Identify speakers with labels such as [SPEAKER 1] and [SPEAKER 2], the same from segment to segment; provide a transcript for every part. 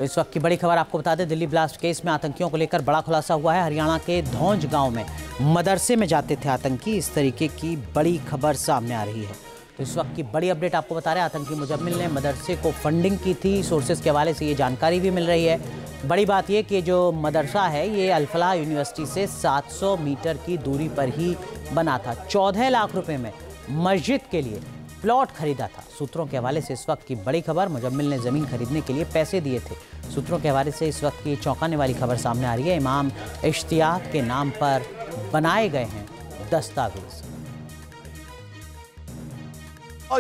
[SPEAKER 1] तो इस वक्त की बड़ी खबर आपको बता दें, दिल्ली ब्लास्ट केस में आतंकियों को लेकर बड़ा खुलासा हुआ है। हरियाणा के धौंज गांव में मदरसे में जाते थे आतंकी, इस तरीके की बड़ी खबर सामने आ रही है। तो इस वक्त की बड़ी अपडेट आपको बता रहे हैं, आतंकी मुजम्मिल ने मदरसे को फंडिंग की थी। सोर्सेज के हवाले से ये जानकारी भी मिल रही है। बड़ी बात यह कि जो मदरसा है ये अल-फलाह यूनिवर्सिटी से 700 मीटर की दूरी पर ही बना था। 14 लाख रुपए में मस्जिद के लिए प्लॉट खरीदा था। सूत्रों के हवाले से इस वक्त की बड़ी खबर, मुजम्मिल ने ज़मीन खरीदने के लिए पैसे दिए थे। सूत्रों के हवाले से इस वक्त की चौंकाने वाली खबर सामने आ रही है। इमाम इश्तियाक के नाम पर बनाए गए हैं दस्तावेज।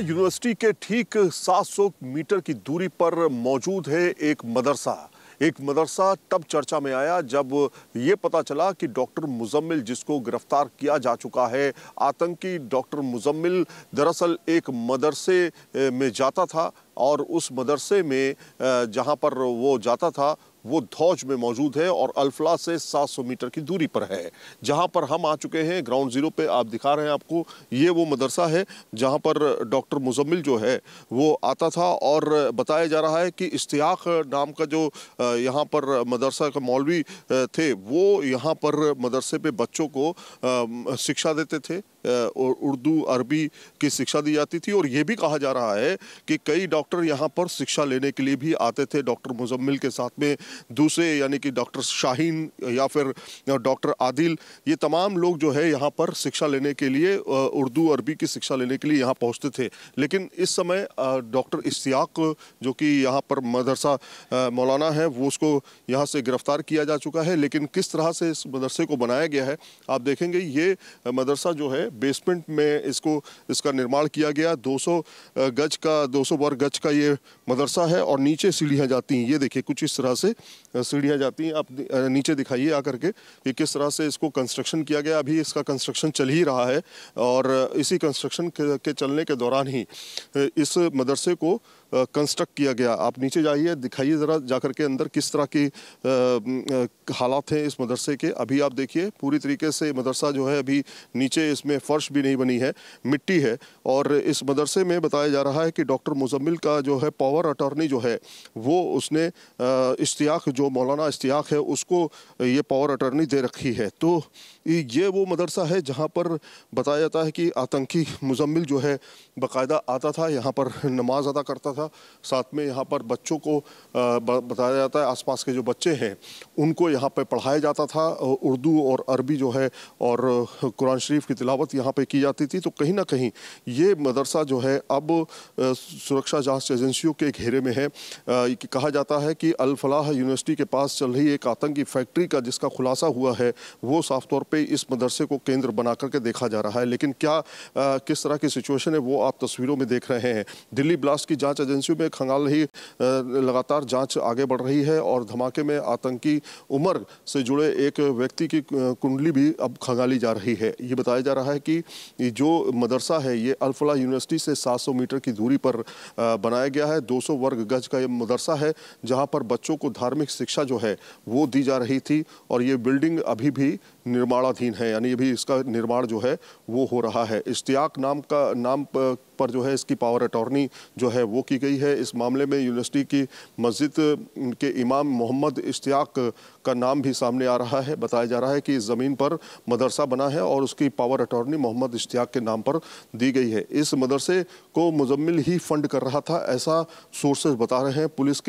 [SPEAKER 2] यूनिवर्सिटी के ठीक 700 मीटर की दूरी पर मौजूद है एक मदरसा। एक मदरसा तब चर्चा में आया जब ये पता चला कि डॉक्टर मुजम्मिल, जिसको गिरफ्तार किया जा चुका है, आतंकी डॉक्टर मुजम्मिल दरअसल एक मदरसे में जाता था और उस मदरसे में जहां पर वो जाता था वो धौज में मौजूद है और अल-फलाह से 700 मीटर की दूरी पर है। जहां पर हम आ चुके हैं ग्राउंड जीरो पे, आप दिखा रहे हैं आपको, ये वो मदरसा है जहां पर डॉक्टर मुजम्मिल जो है वो आता था। और बताया जा रहा है कि इश्तियाक नाम का जो यहाँ पर मदरसा का मौलवी थे, वो यहाँ पर मदरसे पे बच्चों को शिक्षा देते थे, उर्दू अरबी की शिक्षा दी जाती थी। और ये भी कहा जा रहा है कि कई डॉक्टर यहाँ पर शिक्षा लेने के लिए भी आते थे डॉक्टर मुजम्मिल के साथ में। दूसरे यानी कि डॉक्टर शाहीन या फिर डॉक्टर आदिल, ये तमाम लोग जो है यहाँ पर शिक्षा लेने के लिए, उर्दू अरबी की शिक्षा लेने के लिए यहाँ पहुँचते थे। लेकिन इस समय डॉक्टर इश्तियाक जो कि यहाँ पर मदरसा मौलाना है, वो उसको यहाँ से गिरफ्तार किया जा चुका है। लेकिन किस तरह से इस मदरसे को बनाया गया है आप देखेंगे। ये मदरसा जो है बेसमेंट में इसका निर्माण किया गया। 200 वर्ग गज का ये मदरसा है और नीचे सीढ़ियाँ जाती हैं। ये देखिए कुछ इस तरह से सीढ़ियाँ जाती हैं। आप नीचे दिखाइए आकर के कि किस तरह से इसको कंस्ट्रक्शन किया गया। अभी इसका कंस्ट्रक्शन चल ही रहा है और इसी कंस्ट्रक्शन के चलने के दौरान ही इस मदरसे को कंस्ट्रक्ट किया गया। आप नीचे जाइए, दिखाइए ज़रा जाकर के अंदर किस तरह की हालात हैं इस मदरसे के। अभी आप देखिए पूरी तरीके से मदरसा जो है, अभी नीचे इसमें फ़र्श भी नहीं बनी है, मिट्टी है। और इस मदरसे में बताया जा रहा है कि डॉक्टर मुजम्मिल का जो है पावर अटॉर्नी जो है वो उसने इश्तियाक, जो मौलाना इश्तियाक है, उसको ये पावर अटॉर्नी दे रखी है। तो ये वो मदरसा है जहाँ पर बताया जाता है कि आतंकी मुजम्मिल जो है बाकायदा आता था, यहाँ पर नमाज अदा करता था। साथ में यहाँ पर बच्चों को बताया जाता है, आसपास के जो बच्चे हैं उनको यहाँ पे पढ़ाया जाता था। उर्दू और अरबी जो है और कुरान शरीफ की तिलावत यहाँ पे की जाती थी। तो कहीं ना कहीं ये मदरसा जो है अब सुरक्षा जांच एजेंसियों के घेरे में है। कहा जाता है कि अल-फलाह यूनिवर्सिटी के पास चल रही एक आतंकी फैक्ट्री का जिसका खुलासा हुआ है, वो साफ तौर पे इस मदरसे को केंद्र बना करके देखा जा रहा है। लेकिन क्या किस तरह की सिचुएशन है वो आप तस्वीरों में देख रहे हैं। दिल्ली ब्लास्ट की जांच एजेंसियों में खंगाल रही, लगातार जांच आगे बढ़ रही है और धमाके में आतंकी उमर से जुड़े एक व्यक्ति की कुंडली भी अब खंगाली जा रही है। ये बताया जा रहा है कि जो मदरसा है ये अल-फलाह यूनिवर्सिटी से 700 मीटर की दूरी पर बनाया गया है। 200 वर्ग गज का ये मदरसा है जहाँ पर बच्चों को धार्मिक शिक्षा जो है वो दी जा रही थी। और ये बिल्डिंग अभी भी निर्माणाधीन है, यानी अभी इसका निर्माण जो है वो हो रहा है। इश्तियाक नाम पर जो है इसकी पावर अटॉर्नी जो है वो की गई है। इस मामले में यूनिवर्सिटी की मस्जिद के इमाम मोहम्मद इश्तियाक का नाम भी सामने आ रहा है। बताया जा रहा है कि इस ज़मीन पर मदरसा बना है और उसकी पावर अटॉर्नी मोहम्मद इश्तियाक के नाम पर दी गई है। इस मदरसे को मुजम्मिल ही फंड कर रहा था, ऐसा सोर्सेज बता रहे हैं। पुलिस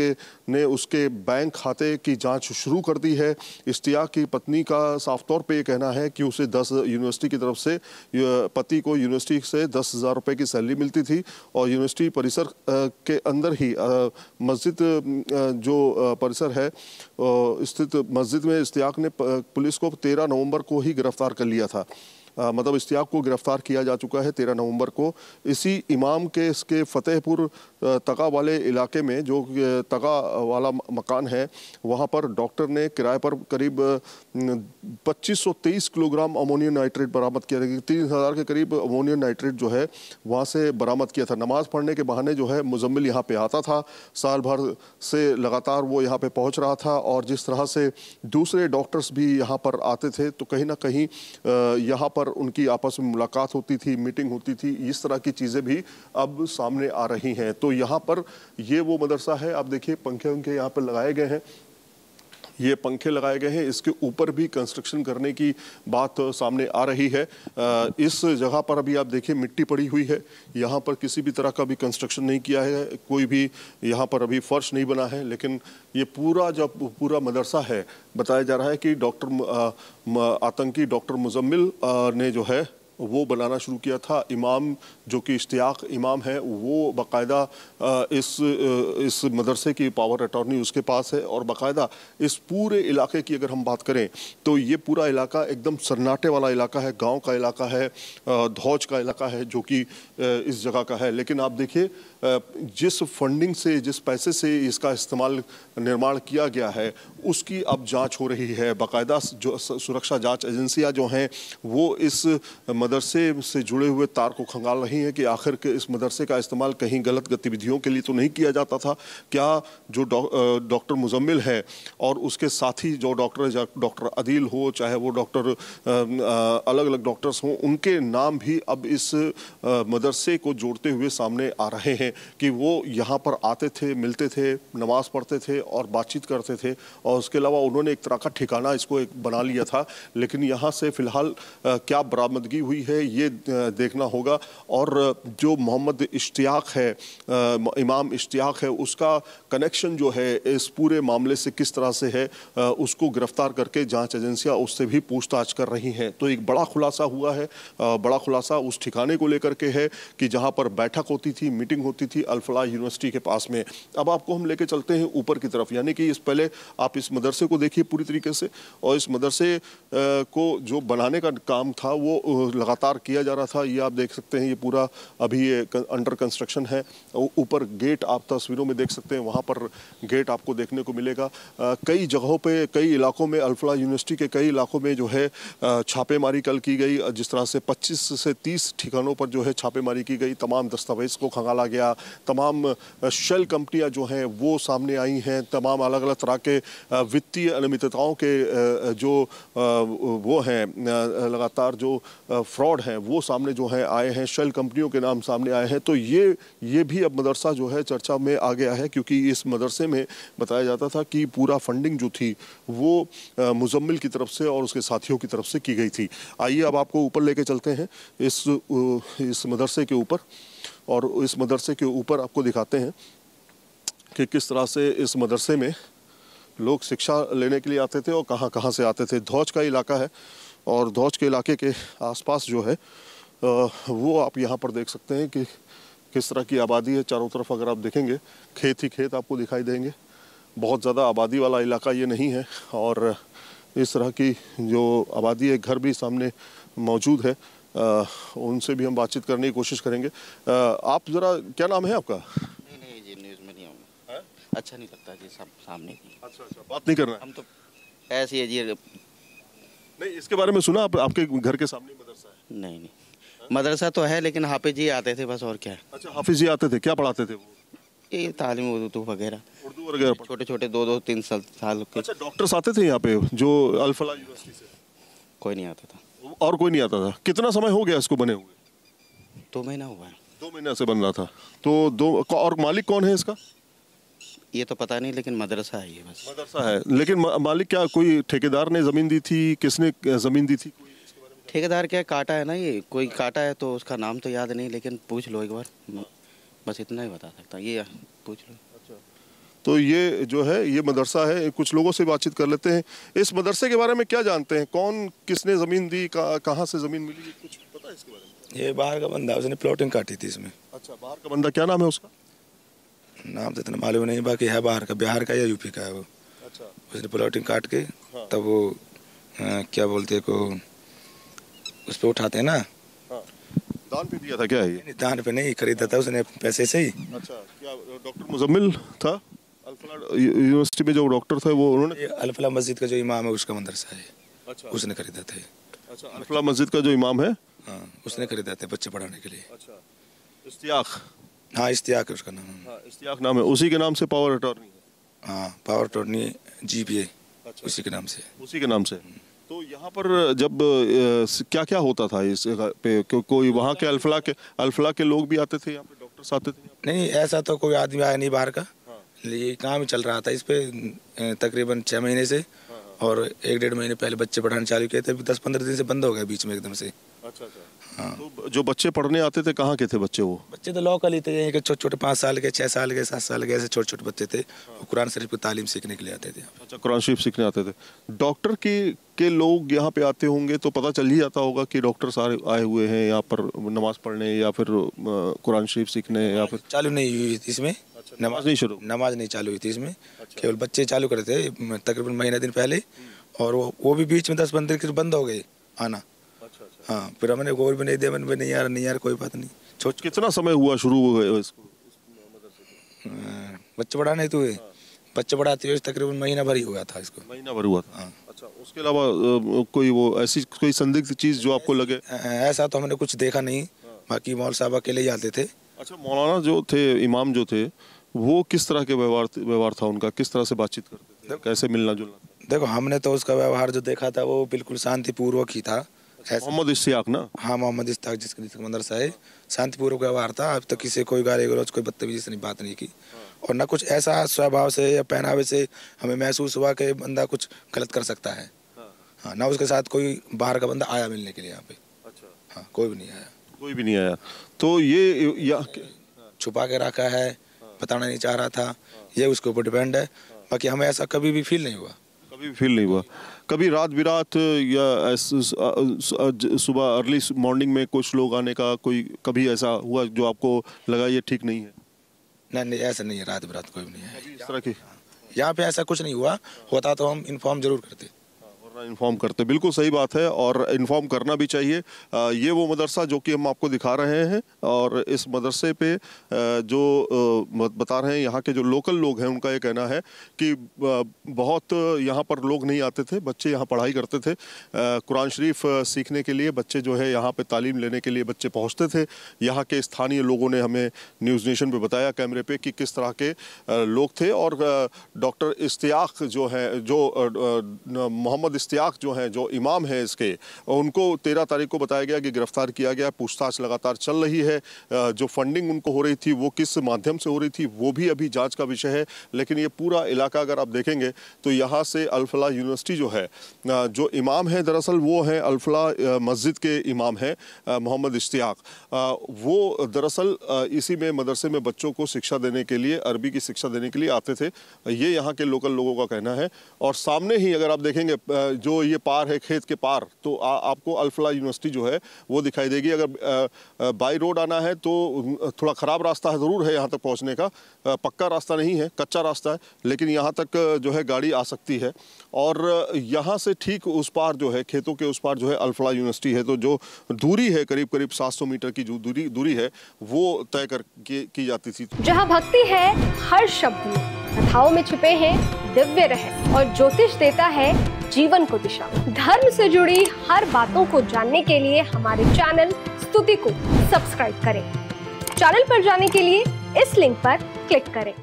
[SPEAKER 2] ने उसके बैंक खाते की जाँच शुरू कर दी है। इश्तियाक की पत्नी का साफ तौर पे ये कहना है कि उसे यूनिवर्सिटी की तरफ से, पति को यूनिवर्सिटी से 10,000 रुपये की सैलरी मिलती थी और यूनिवर्सिटी परिसर के अंदर ही मस्जिद जो परिसर है स्थित मस्जिद में इश्तियाक ने पुलिस को 13 नवंबर को ही गिरफ्तार कर लिया था। मतलब इश्तियाक को गिरफ्तार किया जा चुका है 13 नवंबर को। इसी इमाम के इसके फतेहपुर तका वाले इलाके में जो तका वाला मकान है वहाँ पर डॉक्टर ने किराए पर करीब 2523 किलोग्राम अमोनियम नाइट्रेट बरामद किया। 3000 के करीब अमोनियम नाइट्रेट जो है वहाँ से बरामद किया था। नमाज पढ़ने के बहाने जो है मुजम्मिल यहाँ पे आता था, साल भर से लगातार वो यहाँ पे पहुँच रहा था। और जिस तरह से दूसरे डॉक्टर्स भी यहाँ पर आते थे तो कहीं ना कहीं यहाँ पर पर उनकी आपस में मुलाकात होती थी, मीटिंग होती थी, इस तरह की चीज़ें भी अब सामने आ रही हैं। तो यहाँ पर ये वो मदरसा है, आप देखिए पंखे उनके यहाँ पर लगाए गए हैं, ये पंखे लगाए गए हैं, इसके ऊपर भी कंस्ट्रक्शन करने की बात सामने आ रही है। इस जगह पर अभी आप देखिए मिट्टी पड़ी हुई है, यहाँ पर किसी भी तरह का भी कंस्ट्रक्शन नहीं किया है, कोई भी यहाँ पर अभी फर्श नहीं बना है। लेकिन ये पूरा जब पूरा मदरसा है, बताया जा रहा है कि आतंकी डॉक्टर मुजम्मिल ने जो है वो बनाना शुरू किया था। इमाम जो कि इश्तियाक इमाम है, वो बाकायदा इस मदरसे की पावर अटॉर्नी उसके पास है, और बाकायदा इस पूरे इलाके की अगर हम बात करें तो ये पूरा इलाका एकदम सन्नाटे वाला इलाका है, गांव का इलाका है, धौज का इलाका है जो कि इस जगह का है। लेकिन आप देखिए जिस फंडिंग से, जिस पैसे से इसका इस्तेमाल निर्माण किया गया है, उसकी अब जांच हो रही है। बाकायदा जो सुरक्षा जांच एजेंसियां जो हैं वो इस मदरसे से जुड़े हुए तार को खंगाल रही हैं कि आखिर के इस मदरसे का इस्तेमाल कहीं गलत गतिविधियों के लिए तो नहीं किया जाता था क्या। जो डॉक्टर मुजम्मिल है और उसके साथी जो डॉक्टर अदील हो, चाहे वो डॉक्टर अलग अलग डॉक्टर्स हों, उनके नाम भी अब इस मदरसे को जोड़ते हुए सामने आ रहे हैं कि वो यहाँ पर आते थे, मिलते थे, नमाज पढ़ते थे और बातचीत करते थे, और उसके अलावा उन्होंने एक तरह का ठिकाना इसको एक बना लिया था। लेकिन यहाँ से फिलहाल क्या बरामदगी हुई है ये देखना होगा। और जो मोहम्मद इश्तियाक है, इमाम इश्तियाक है, उसका कनेक्शन जो है इस पूरे मामले से किस तरह से है, उसको गिरफ्तार करके जांच एजेंसियां उससे भी पूछताछ कर रही हैं। तो एक बड़ा खुलासा हुआ है, बड़ा खुलासा उस ठिकाने को लेकर के है कि जहां पर बैठक होती थी, मीटिंग होती थी अल-फलाह यूनिवर्सिटी के पास में। अब आपको हम लेके चलते हैं ऊपर की तरफ, यानी कि इस पहले आप इस मदरसे को देखिए पूरी तरीके से, और इस मदरसे को जो बनाने का काम था वो लगातार किया जा रहा था। ये आप देख सकते हैं, ये पूरा अभी ये अंडर कंस्ट्रक्शन है। ऊपर गेट आप तस्वीरों में देख सकते हैं, वहाँ पर गेट आपको देखने को मिलेगा। कई जगहों पे, कई इलाकों में, अल-फलाह यूनिवर्सिटी के कई इलाकों में जो है छापेमारी कल की गई। जिस तरह से 25 से 30 ठिकानों पर जो है छापेमारी की गई, तमाम दस्तावेज को खंगाला गया, तमाम शेल कंपनियां जो हैं वो सामने आई हैं, तमाम अलग अलग तरह के वित्तीय अनियमितताओं के जो वो हैं, लगातार जो फ्रॉड हैं वो सामने जो है आए हैं, शेल कंपनियों के नाम सामने आए हैं। तो ये भी अब मदरसा जो है चर्चा में आ गया है, क्योंकि इस मदरसे में बताया जाता था कि पूरा फंडिंग जो थी वो मुजम्मिल की तरफ से और उसके साथियों की तरफ से की गई थी। आइए अब आपको ऊपर लेके चलते हैं इस मदरसे के ऊपर, और इस मदरसे के ऊपर आपको दिखाते हैं कि किस तरह से इस मदरसे में लोग शिक्षा लेने के लिए आते थे और कहाँ कहाँ से आते थे। धौज का इलाका है, और धौज के इलाके के आसपास जो है वो आप यहाँ पर देख सकते हैं कि किस तरह की आबादी है। चारों तरफ अगर आप देखेंगे खेत ही खेत आपको दिखाई देंगे। बहुत ज़्यादा आबादी वाला इलाका ये नहीं है, और इस तरह की जो आबादी है, घर भी सामने मौजूद है। उनसे भी हम बातचीत करने की कोशिश करेंगे। आप ज़रा, क्या नाम है आपका?
[SPEAKER 3] नहीं जी, न्यूज़ में नहीं आऊँगा, अच्छा नहीं लगता जी, सब सामने की।
[SPEAKER 2] अच्छा, बात नहीं करना है।
[SPEAKER 3] हम तो ऐसे ही जी।
[SPEAKER 2] नहीं, इसके बारे में सुना आपके घर के सामने मदरसा है?
[SPEAKER 3] नहीं, मदरसा तो है लेकिन हाफिज जी आते थे बस, और क्या है।
[SPEAKER 2] अच्छा, हाफिज जी आते थे, क्या पढ़ाते थे वो?
[SPEAKER 3] ये तालीम उर्दू वगैरह,
[SPEAKER 2] उर्दू वगैरह।
[SPEAKER 3] छोटे छोटे 2-2-3 साल के।
[SPEAKER 2] अच्छा, डॉक्टर्स आते थे यहाँ पे जो अल-फलाह यूनिवर्सिटी से?
[SPEAKER 3] कोई नहीं आता था।
[SPEAKER 2] और कोई नहीं आता था? कितना समय हो गया इसको बने हुए?
[SPEAKER 3] 2 महीना हुआ है।
[SPEAKER 2] 2 महीने से बन रहा था। तो और मालिक कौन है इसका?
[SPEAKER 3] ये तो पता नहीं, लेकिन मदरसा है ये बस।
[SPEAKER 2] मदरसा है, लेकिन मालिक क्या, कोई ठेकेदार ने जमीन दी थी? किसने जमीन दी थी?
[SPEAKER 3] ठेकेदार क्या, काटा है ना, ये कोई काटा है, तो उसका नाम तो याद नहीं, लेकिन पूछ लो एक बार, बस इतना ही बता सकता, ये पूछ लो।
[SPEAKER 2] अच्छा, तो ये जो है ये मदरसा है। कुछ लोगों से बातचीत कर लेते हैं। इस मदरसे के बारे में क्या जानते हैं? कौन, किसने ज़मीन दी, कहाँ से ज़मीन मिली, कुछ पता है इसके बारे में?
[SPEAKER 4] ये बाहर का बंदा, उसने प्लॉटिंग काटी थी इसमें।
[SPEAKER 2] अच्छा, बाहर का बंदा, क्या नाम है उसका?
[SPEAKER 4] नाम तो इतना मालूम नहीं, बाकी है बाहर का, बिहार का या यूपी का है वो।
[SPEAKER 2] अच्छा,
[SPEAKER 4] उसने प्लॉटिंग काट के
[SPEAKER 2] हाँ।
[SPEAKER 4] तब वो क्या बोलते को उस पर उठाते हैं ना।
[SPEAKER 2] हाँ। दान पे दिया था क्या ये?
[SPEAKER 4] दान पे नहीं, खरीदा था उसने पैसे से ही।
[SPEAKER 2] अच्छा, क्या डॉक्टर मुजम्मिल था अल-फलाह यूनिवर्सिटी में जो डॉक्टर थे वो, उन्होंने?
[SPEAKER 4] अल-फलाह मस्जिद का जो इमाम है उसका मदरसा है।
[SPEAKER 2] अच्छा,
[SPEAKER 4] उसने खरीदा था।
[SPEAKER 2] अच्छा, अल-फलाह मस्जिद का जो इमाम है,
[SPEAKER 4] हाँ, उसने खरीदा था बच्चे पढ़ाने के लिए।
[SPEAKER 2] अच्छा, इश्तियाक।
[SPEAKER 4] हाँ, इश्तियाक है उसका नाम।
[SPEAKER 2] हाँ, इश्तियाक नाम है, उसी के नाम से पावर अटॉर्नी है।
[SPEAKER 4] हाँ, पावर अटॉर्नी GPA
[SPEAKER 2] अच्छा,
[SPEAKER 4] उसी के नाम से।
[SPEAKER 2] उसी के नाम से। तो यहाँ पर जब क्या क्या होता था इस जगह पे? कोई वहाँ के अल्फला के लोग भी आते थे यहाँ पे, डॉक्टर्स आते थे?
[SPEAKER 4] नहीं, ऐसा तो कोई आदमी आया नहीं बाहर का। ये काम ही चल रहा था इस पे तकरीबन 6 महीने से। और 1-1.5 महीने पहले बच्चे पढ़ाने चालू किए थे, 10-15 दिन से बंद हो गए बीच में एकदम से।
[SPEAKER 2] अच्छा। हाँ। तो जो बच्चे पढ़ने आते थे, कहाँ के थे बच्चे? वो बच्चे
[SPEAKER 4] तो लोकल ही थे, यहीं के छोटे-छोटे 5 साल के, 6 साल के, 7 साल के, ऐसे छोटे-छोटे बच्चे थे। वो कुरान शरीफ की तालीम सीखने के लिए आते थे।
[SPEAKER 2] अच्छा, कुरान शरीफ सीखने आते थे। डॉक्टर के लोग यहाँ पे आते होंगे तो पता चल ही जाता होगा कि डॉक्टर सारे आए हुए हैं यहाँ पर नमाज पढ़ने या फिर कुरान शरीफ सीखने, या फिर
[SPEAKER 4] चालू नहीं हुई इसमें।
[SPEAKER 2] नमाज नहीं चालू हुई थी इसमें। केवल बच्चे चालू करे थे तकरीबन महीना दिन पहले, और वो भी बीच में 10-15 दिन बंद हो गए आना। हाँ, फिर हमने गौर भी नहीं दिया, मैंने नहीं यार कोई बात नहीं। कितना समय हुआ शुरू हुए इसको?
[SPEAKER 4] बच्चे बढ़ाने तो बच्चे बढ़ाते हुए तकरीबन महीना भर ही हुआ था इसको।
[SPEAKER 2] महीना भर हुआ था। हाँ। अच्छा, उसके अलावा कोई वो ऐसी कोई संदिग्ध चीज जो आपको लगे?
[SPEAKER 4] ऐसा तो हमने कुछ देखा नहीं। बाकी मौल साहब अकेले ही आते थे।
[SPEAKER 2] अच्छा, मौलाना जो थे, इमाम जो थे, वो किस तरह के व्यवहार था उनका? किस तरह से बातचीत करते थे? कैसे मिलना जुलना?
[SPEAKER 4] देखो, हमने तो उसका व्यवहार जो देखा था वो बिल्कुल शांतिपूर्वक ही था।
[SPEAKER 2] मोहम्मद इश्तियाक ना?
[SPEAKER 4] हाँ, मोहम्मद इश्तियाक जिसका मदरसा है, शांतिपूर्वक व्यवहार था। अब तक किसी कोई गाली गलौज, कोई बदतमीजी से बात नहीं की। और ना कुछ ऐसा स्वभाव से या पहनावे से हमें महसूस हुआ कि बंदा कुछ गलत कर सकता है। हाँ, ना उसके साथ कोई बाहर का बंदा आया मिलने के लिए यहाँ पे। अच्छा। हाँ, कोई भी नहीं आया। तो ये छुपा के रखा है, बताना नहीं चाह रहा था, ये उसके ऊपर डिपेंड है। बाकी हमें ऐसा कभी भी फील नहीं हुआ। कभी रात बिरात या सुबह अर्ली मॉर्निंग में कुछ लोग आने का कभी ऐसा हुआ जो आपको लगा ये ठीक नहीं है? नहीं, ऐसा नहीं है, रात बिरात कोई भी नहीं है
[SPEAKER 2] इस तरह की।
[SPEAKER 4] यहाँ पे ऐसा कुछ नहीं हुआ। होता तो हम इन्फॉर्म जरूर करते।
[SPEAKER 2] इन्फॉर्म करते, बिल्कुल सही बात है, और इन्फॉर्म करना भी चाहिए। ये वो मदरसा जो कि हम आपको दिखा रहे हैं, और इस मदरसे पे जो बता रहे हैं यहाँ के जो लोकल लोग हैं, उनका ये कहना है कि बहुत यहाँ पर लोग नहीं आते थे, बच्चे यहाँ पढ़ाई करते थे। कुरान शरीफ सीखने के लिए बच्चे जो है यहाँ पे तालीम लेने के लिए बच्चे पहुँचते थे। यहाँ के स्थानीय लोगों ने हमें न्यूज़ नेशन पे बताया कैमरे पे कि किस तरह के लोग थे। और डॉक्टर इश्तियाक जो है, जो मोहम्मद इश्तियाक जो हैं, जो इमाम हैं इसके, उनको 13 तारीख को बताया गया कि गिरफ्तार किया गया। पूछताछ लगातार चल रही है। जो फंडिंग उनको हो रही थी वो किस माध्यम से हो रही थी वो भी अभी जांच का विषय है। लेकिन ये पूरा इलाका अगर आप देखेंगे तो यहाँ से अल-फलाह यूनिवर्सिटी जो है, जो इमाम है दरअसल वो है अल-फलाह मस्जिद के इमाम हैं मोहम्मद इश्तियाक। वो दरअसल इसी में मदरसे में बच्चों को शिक्षा देने के लिए, अरबी की शिक्षा देने के लिए आते थे। ये यहाँ के लोकल लोगों का कहना है। और सामने ही अगर आप देखेंगे जो ये पार है, खेत के पार, तो आपको अल-फलाह यूनिवर्सिटी जो है वो दिखाई देगी। अगर बाई रोड आना है तो थोड़ा ख़राब रास्ता है, ज़रूर है यहाँ तक पहुँचने का। पक्का रास्ता नहीं है, कच्चा रास्ता है, लेकिन यहाँ तक जो है गाड़ी आ सकती है। और यहाँ से ठीक उस पार जो है, खेतों के उस पार जो है अल-फलाह यूनिवर्सिटी है। तो जो दूरी है करीब 700 मीटर की जो दूरी है वो तय की जाती थी।
[SPEAKER 5] जहाँ भक्ति है हर शब्द में, कथाओं में छिपे हैं दिव्य रहस्य, और ज्योतिष देता है जीवन को दिशा। धर्म से जुड़ी हर बातों को जानने के लिए हमारे चैनल स्तुति को सब्सक्राइब करें। चैनल पर जाने के लिए इस लिंक पर क्लिक करें।